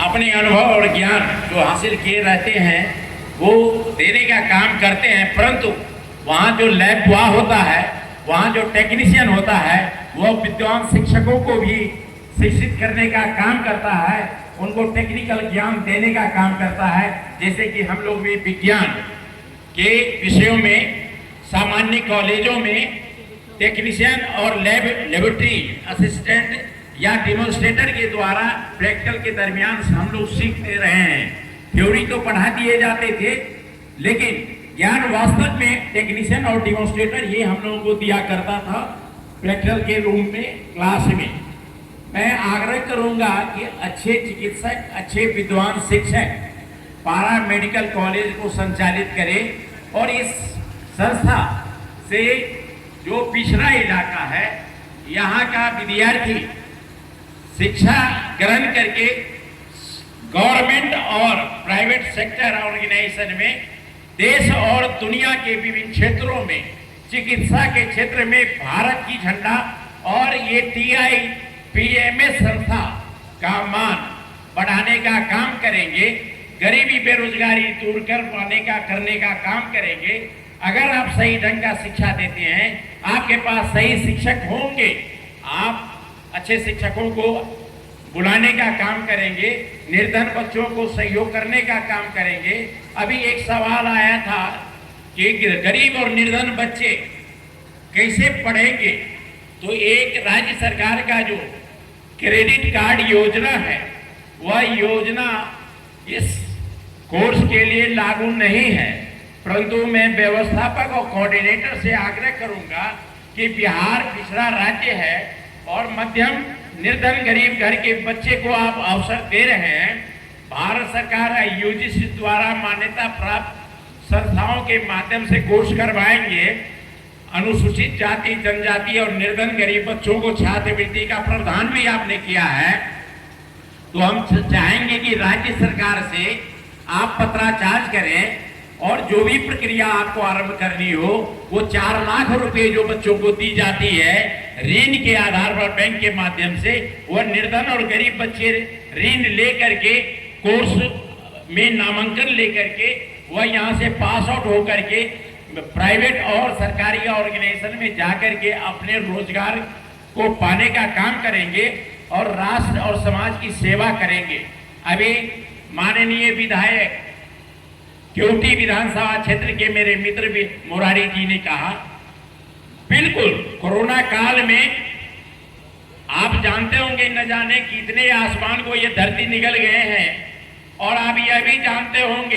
अपने अनुभव और ज्ञान जो हासिल किए रहते हैं वो देने का काम करते हैं, परंतु वहाँ जो लैब बॉय होता है, वहाँ जो टेक्नीशियन होता है, वो विद्वान शिक्षकों को भी शिक्षित करने का काम करता है, उनको टेक्निकल ज्ञान देने का काम करता है। जैसे कि हम लोग भी विज्ञान के विषयों में सामान्य कॉलेजों में टेक्नीशियन और लेबोरेटरी असिस्टेंट या डिमोन्स्ट्रेटर के द्वारा प्रैक्टिकल के दरमियान हम लोग सीखते रहे हैं। थ्योरी तो पढ़ा दिए जाते थे, लेकिन ज्ञान वास्तव में टेक्नीशियन और डिमोन्स्ट्रेटर ये हम लोगों को दिया करता था प्रैक्टिकल के रूम में, क्लास में। मैं आग्रह करूंगा कि अच्छे चिकित्सक, अच्छे विद्वान शिक्षक पारा मेडिकल कॉलेज को संचालित करें और इस संस्था से जो पिछड़ा इलाका है यहाँ का विद्यार्थी शिक्षा ग्रहण करके गवर्नमेंट और प्राइवेट सेक्टर ऑर्गेनाइजेशन में देश और दुनिया के विभिन्न क्षेत्रों में चिकित्सा के क्षेत्र में भारत की झंडा और ये TIPMS संस्था का मान बढ़ाने का काम करेंगे, गरीबी बेरोजगारी दूर करने का काम करेंगे। अगर आप सही ढंग का शिक्षा देते हैं, आपके पास सही शिक्षक होंगे, आप अच्छे शिक्षकों को बुलाने का काम करेंगे, निर्धन बच्चों को सहयोग करने का काम करेंगे। अभी एक सवाल आया था कि गरीब और निर्धन बच्चे कैसे पढ़ेंगे, तो एक राज्य सरकार का जो क्रेडिट कार्ड योजना है, वह योजना इस कोर्स के लिए लागू नहीं है, परंतु मैं व्यवस्थापक और कोऑर्डिनेटर से आग्रह करूंगा कि बिहार पिछड़ा राज्य है और मध्यम निर्धन गरीब घर के बच्चे को आप अवसर दे रहे हैं। भारत सरकार UGC द्वारा मान्यता प्राप्त संस्थाओं के माध्यम से कोर्स करवाएंगे। अनुसूचित जाति, जनजाति और निर्धन गरीब बच्चों को छात्रवृत्ति का प्रावधान भी आपने किया है। तो हम चाहेंगे कि राज्य सरकार से आप पत्राचार करें और जो भी प्रक्रिया आपको आरंभ करनी हो, वो 4 लाख रुपए जो बच्चों को दी जाती है ऋण के आधार पर बैंक के माध्यम से, वह निर्धन और गरीब बच्चे ऋण लेकर के कोर्स में नामांकन लेकर के वह यहाँ से पास आउट होकर के प्राइवेट और सरकारी ऑर्गेनाइजेशन में जाकर के अपने रोजगार को पाने का काम करेंगे और राष्ट्र और समाज की सेवा करेंगे। अभी माननीय विधायक क्योंकि विधानसभा क्षेत्र के मेरे मित्र भी मुरारी जी ने कहा, बिल्कुल कोरोना काल में आप जानते होंगे, न जाने कितने आसमान को ये धरती निगल गए हैं, और आप यह भी जानते होंगे